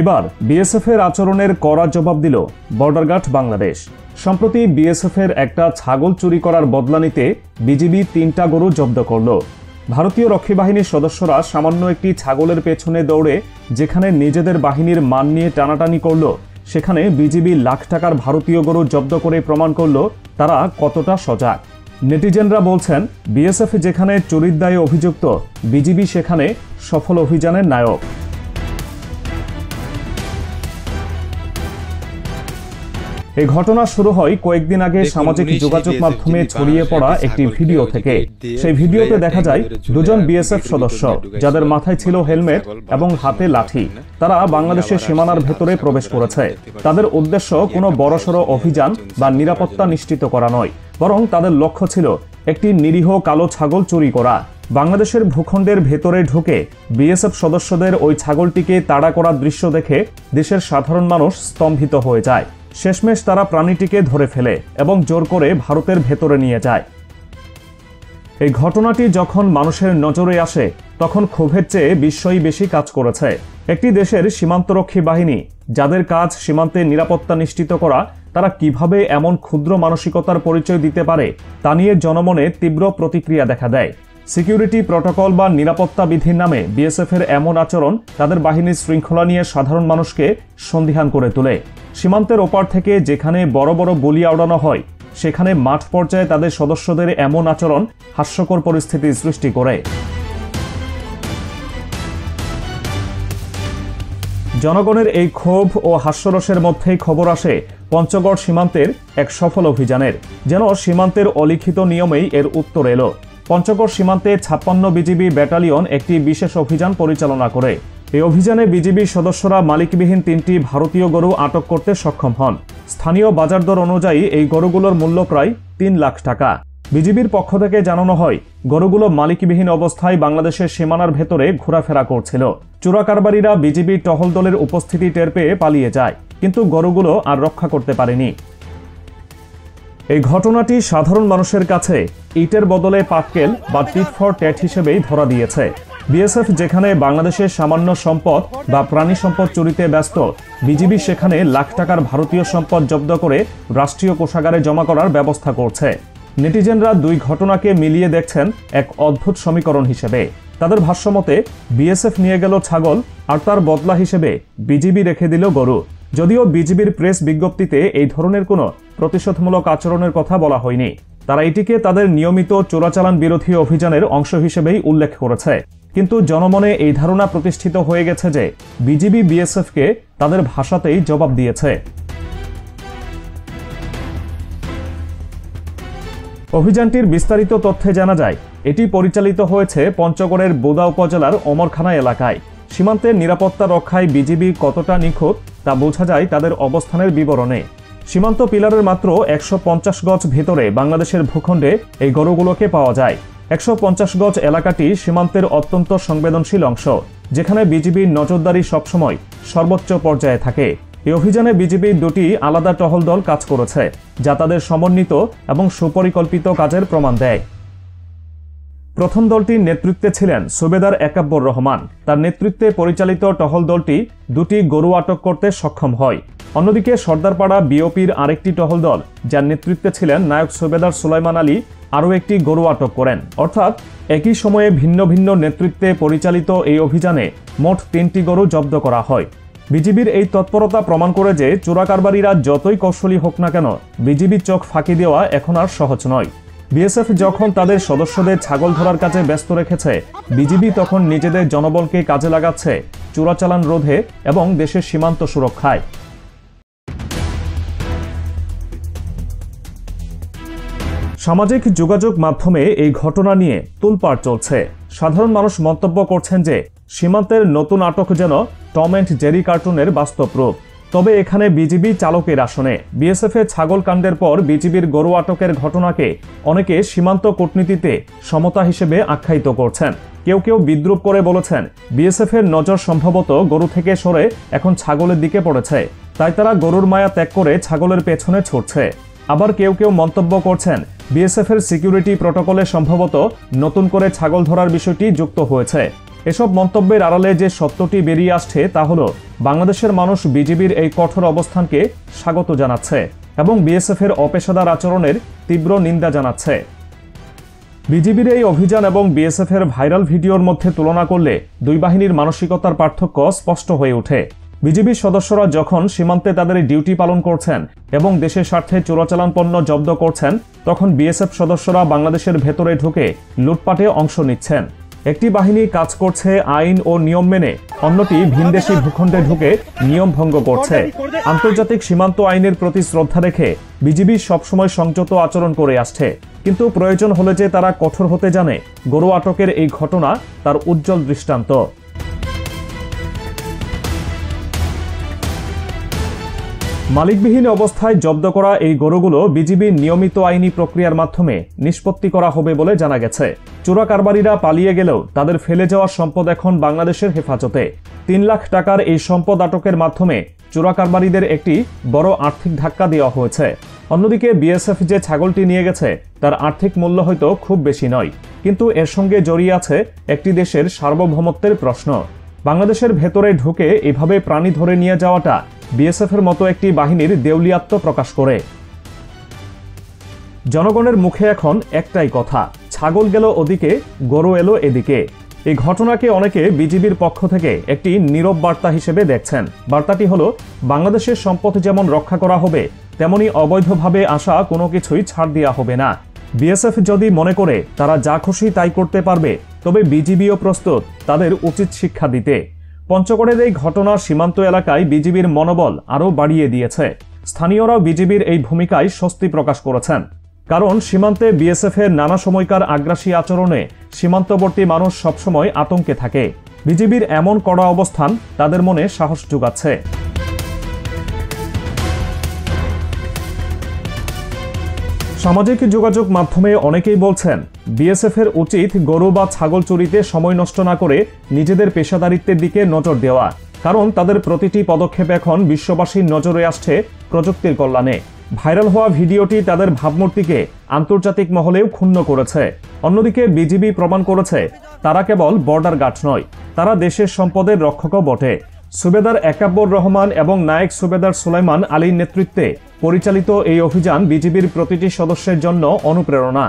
এবার বিএসএফের আচরণের কড়া জবাব দিল বর্ডার গার্ড বাংলাদেশ। সম্প্রতি বিএসএফের একটা ছাগল চুরি করার বদলা নিতে বিজিবি 3টা গরু জব্দ করল। ভারতীয় রক্ষী বাহিনীর সদস্যরা সামান্য একটি ছাগলের পেছনে দৌড়ে যেখানে নিজেদের বাহিনীর মান নিয়ে টানাটানি করল, সেখানে বিজিবি লাখ টাকার ভারতীয় গরু জব্দ করে প্রমাণ করল তারা কতটা সজাগ। নেটিজেনরা বলছেন, বিএসএফ যেখানে চুরির দায়ে অভিযুক্ত, বিজিবি সেখানে সফল অভিযানের নায়ক। এই ঘটনা শুরু হয় কয়েকদিন আগে সামাজিক যোগাযোগ মাধ্যমে ছড়িয়ে পড়া একটি ভিডিও থেকে। সেই ভিডিওতে দেখা যায় দুজন বিএসএফ সদস্য, যাদের মাথায় ছিল হেলমেট এবং হাতে লাঠি, তারা বাংলাদেশের সীমানার ভেতরে প্রবেশ করেছে। তাদের উদ্দেশ্য কোনো বড়সড় অভিযান বা নিরাপত্তা নিশ্চিত করা নয়, বরং তাদের লক্ষ্য ছিল একটি নিরীহ কালো ছাগল চুরি করা। বাংলাদেশের ভূখণ্ডের ভেতরে ঢুকে বিএসএফ সদস্যদের ওই ছাগলটিকে তাড়া করার দৃশ্য দেখে দেশের সাধারণ মানুষ স্তম্ভিত হয়ে যায়। শেষমেশ তারা প্রাণীটিকে ধরে ফেলে এবং জোর করে ভারতের ভেতরে নিয়ে যায়। এই ঘটনাটি যখন মানুষের নজরে আসে, তখন ক্ষোভের চেয়ে বিস্ময়ই বেশি কাজ করেছে। একটি দেশের সীমান্তরক্ষী বাহিনী, যাদের কাজ সীমান্তে নিরাপত্তা নিশ্চিত করা, তারা কিভাবে এমন ক্ষুদ্র মানসিকতার পরিচয় দিতে পারে তা নিয়ে জনমনে তীব্র প্রতিক্রিয়া দেখা দেয়। সিকিউরিটি প্রটোকল বা নিরাপত্তা বিধির নামে বিএসএফের এমন আচরণ তাদের বাহিনীর শৃঙ্খলা নিয়ে সাধারণ মানুষকে সন্দিহান করে তোলে। সীমান্তের ওপার থেকে যেখানে বড় বড় বলি উড়ানো হয়, সেখানে মাঠ পর্যায়ে তাদের সদস্যদের এমন আচরণ হাস্যকর পরিস্থিতি সৃষ্টি করে। জনগণের এই ক্ষোভ ও হাস্যরসের মধ্যেই খবর আসে পঞ্চগড় সীমান্তের এক সফল অভিযানের। যেন সীমান্তের অলিখিত নিয়মেই এর উত্তর এলো। পঞ্চগড় সীমান্তে 56 বিজিবি ব্যাটালিয়ন একটি বিশেষ অভিযান পরিচালনা করে। এই অভিযানে বিজিবি সদস্যরা মালিকবিহীন 3টি ভারতীয় গরু আটক করতে সক্ষম হন। স্থানীয় বাজার দর অনুযায়ী এই গরুগুলোর মূল্য প্রায় 3 লাখ টাকা। বিজিবির পক্ষ থেকে জানানো হয়, গরুগুলো মালিকবিহীন অবস্থায় বাংলাদেশের সীমানার ভেতরে ঘোরাফেরা করছিল। চোরাকারবারীরা বিজিবি টহল দলের উপস্থিতি টের পেয়ে পালিয়ে যায়, কিন্তু গরুগুলো আর রক্ষা করতে পারেনি। এই ঘটনাটি সাধারণ মানুষের কাছে ইটের বদলে পাটকেল বা টিট ফর ট্যাট হিসেবেই ধরা দিয়েছে। বিএসএফ যেখানে বাংলাদেশের সামান্য সম্পদ বা প্রাণী সম্পদ চুরিতে ব্যস্ত, বিজিবি সেখানে লাখ টাকার ভারতীয় সম্পদ জব্দ করে রাষ্ট্রীয় কোষাগারে জমা করার ব্যবস্থা করছে। নেটিজেনরা দুই ঘটনাকে মিলিয়ে দেখছেন এক অদ্ভুত সমীকরণ হিসেবে। তাদের ভাষ্যমতে, বিএসএফ নিয়ে গেল ছাগল আর তার বদলা হিসেবে বিজিবি রেখে দিল গরু। যদিও বিজিবির প্রেস বিজ্ঞপ্তিতে এই ধরনের কোনো প্রতিশোধমূলক আচরণের কথা বলা হয়নি। তারা এটিকে তাদের নিয়মিত চোরাচালান বিরোধী অভিযানের অংশ হিসেবেই উল্লেখ করেছে। কিন্তু জনমনে এই ধারণা প্রতিষ্ঠিত হয়ে গেছে যে বিজিবি বিএসএফকে তাদের ভাষাতেই জবাব দিয়েছে। অভিযানটির বিস্তারিত তথ্যে জানা যায়, এটি পরিচালিত হয়েছে পঞ্চগড়ের বোদা উপজেলার অমরখানা এলাকায়। সীমান্তের নিরাপত্তা রক্ষায় বিজিবি কতটা নিখুঁত তা বোঝা যায় তাদের অবস্থানের বিবরণে। সীমান্ত পিলারের মাত্র 150 গজ ভেতরে বাংলাদেশের ভূখণ্ডে এই গরুগুলোকে পাওয়া যায়। 150 গজ এলাকাটি সীমান্তের অত্যন্ত সংবেদনশীল অংশ, যেখানে বিজিবির নজরদারি সবসময় সর্বোচ্চ পর্যায়ে থাকে। এই অভিযানে বিজিবির 2টি আলাদা টহল দল কাজ করেছে, যা তাদের সমন্বিত এবং সুপরিকল্পিত কাজের প্রমাণ দেয়। প্রথম দলটির নেতৃত্বে ছিলেন সুবেদার একাব্বর রহমান। তার নেতৃত্বে পরিচালিত টহল দলটি 2টি গরু আটক করতে সক্ষম হয়। অন্যদিকে সর্দারপাড়া বিওপির আরেকটি টহল দল, যার নেতৃত্বে ছিলেন নায়ক সুবেদার সুলাইমান আলী, আরও একটি গরু আটক করেন। অর্থাৎ একই সময়ে ভিন্ন ভিন্ন নেতৃত্বে পরিচালিত এই অভিযানে মোট 3টি গরু জব্দ করা হয়। বিজিবির এই তৎপরতা প্রমাণ করে যে চোরাকারবারীরা যতই কৌশলী হোক না কেন, বিজিবির চোখ ফাঁকি দেওয়া এখন আর সহজ নয়। বিএসএফ যখন তাদের সদস্যদের ছাগল ধরার কাজে ব্যস্ত রেখেছে, বিজিবি তখন নিজেদের জনবলকে কাজে লাগাচ্ছে চোরাচালান রোধে এবং দেশের সীমান্ত সুরক্ষায়। সামাজিক যোগাযোগ মাধ্যমে এই ঘটনা নিয়ে তোলপাড় চলছে। সাধারণ মানুষ মন্তব্য করছেন যে সীমান্তের নতুন আটক যেন টম অ্যান্ড জেরি কার্টুনের বাস্তব রূপ। তবে এখানে বিজিবি চালকের আসনে। বিএসএফের ছাগল কাণ্ডের পর বিজিবির গরু আটকের ঘটনাকে অনেকে সীমান্ত কূটনীতিতে সমতা হিসেবে আখ্যায়িত করছেন। কেউ কেউ বিদ্রূপ করে বলেছেন, বিএসএফের নজর সম্ভবত গরু থেকে সরে এখন ছাগলের দিকে পড়েছে, তাই তারা গরুর মায়া ত্যাগ করে ছাগলের পেছনে ছুটছে। আবার কেউ কেউ মন্তব্য করছেন, বিএসএফের সিকিউরিটি প্রটোকলে সম্ভবত নতুন করে ছাগল ধরার বিষয়টি যুক্ত হয়েছে। এসব মন্তব্যের আড়ালে যে সত্যটি বেরিয়ে আসছে তা হলো বাংলাদেশের মানুষ বিজিবির এই কঠোর অবস্থানকে স্বাগত জানাচ্ছে এবং বিএসএফের অপেশাদার আচরণের তীব্র নিন্দা জানাচ্ছে। বিজিবির এই অভিযান এবং বিএসএফের ভাইরাল ভিডিওর মধ্যে তুলনা করলে দুই বাহিনীর মানসিকতার পার্থক্য স্পষ্ট হয়ে ওঠে। বিজিবির সদস্যরা যখন সীমান্তে তাদের ডিউটি পালন করছেন এবং দেশের স্বার্থে চোরাচালান পণ্য জব্দ করছেন, তখন বিএসএফ সদস্যরা বাংলাদেশের ভেতরে ঢুকে লুটপাটে অংশ নিচ্ছেন। একটি বাহিনী কাজ করছে আইন ও নিয়ম মেনে, অন্যটি ভিনদেশি ভূখণ্ডে ঢুকে নিয়ম ভঙ্গ করছে। আন্তর্জাতিক সীমান্ত আইনের প্রতি শ্রদ্ধা রেখে বিজিবি সবসময় সংযত আচরণ করে আসছে, কিন্তু প্রয়োজন হলে যে তারা কঠোর হতে জানে, গরু আটকের এই ঘটনা তার উজ্জ্বল দৃষ্টান্ত। মালিকবিহীন অবস্থায় জব্দ করা এই গরুগুলো বিজিবির নিয়মিত আইনি প্রক্রিয়ার মাধ্যমে নিষ্পত্তি করা হবে বলে জানা গেছে। চোরা কারবারিরা পালিয়ে গেলেও তাদের ফেলে যাওয়া সম্পদ এখন বাংলাদেশের হেফাজতে। ৩ লাখ টাকার এই সম্পদ আটকের মাধ্যমে চোরা কারবারিদের একটি বড় আর্থিক ধাক্কা দেওয়া হয়েছে। অন্যদিকে বিএসএফ যে ছাগলটি নিয়ে গেছে তার আর্থিক মূল্য হয়তো খুব বেশি নয়, কিন্তু এর সঙ্গে জড়িয়ে আছে একটি দেশের সার্বভৌমত্বের প্রশ্ন। বাংলাদেশের ভেতরে ঢুকে এভাবে প্রাণী ধরে নিয়ে যাওয়াটা বিএসএফের মতো একটি বাহিনীর দেউলিয়াত্ব প্রকাশ করে। জনগণের মুখে এখন একটাই কথা, ছাগল গেল ওদিকে, গরু এলো এদিকে। এই ঘটনাকে অনেকে বিজিবির পক্ষ থেকে একটি নীরব বার্তা হিসেবে দেখছেন। বার্তাটি হলো, বাংলাদেশের সম্পদ যেমন রক্ষা করা হবে, তেমনি অবৈধভাবে আসা কোনো কিছুই ছাড় দেওয়া হবে না। বিএসএফ যদি মনে করে তারা যা খুশি তাই করতে পারবে, তবে বিজিবিও প্রস্তুত তাদের উচিত শিক্ষা দিতে। পঞ্চগড়ের এই ঘটনা সীমান্ত এলাকায় বিজিবির মনোবল আরও বাড়িয়ে দিয়েছে। স্থানীয়রাও বিজিবির এই ভূমিকায় স্বস্তি প্রকাশ করেছেন, কারণ সীমান্তে বিএসএফের নানা সময়কার আগ্রাসী আচরণে সীমান্তবর্তী মানুষ সবসময় আতঙ্কে থাকে। বিজিবির এমন কড়া অবস্থান তাদের মনে সাহস যোগাচ্ছে। সামাজিক যোগাযোগ মাধ্যমে অনেকেই বলছেন, বিএসএফের উচিত গরু বা ছাগল চুরিতে সময় নষ্ট না করে নিজেদের পেশাদারিত্বের দিকে নজর দেওয়া, কারণ তাদের প্রতিটি পদক্ষেপ এখন বিশ্ববাসীর নজরে আসছে প্রযুক্তির কল্যাণে। ভাইরাল হওয়া ভিডিওটি তাদের ভাবমূর্তিকে আন্তর্জাতিক মহলেও ক্ষুণ্ণ করেছে। অন্যদিকে বিজিবি প্রমাণ করেছে তারা কেবল বর্ডার গার্ড নয়, তারা দেশের সম্পদের রক্ষকও বটে। সুবেদার একাব্বর রহমান এবং নায়েক সুবেদার সুলাইমান আলীর নেতৃত্বে পরিচালিত এই অভিযান বিজিবির প্রতিটি সদস্যের জন্য অনুপ্রেরণা।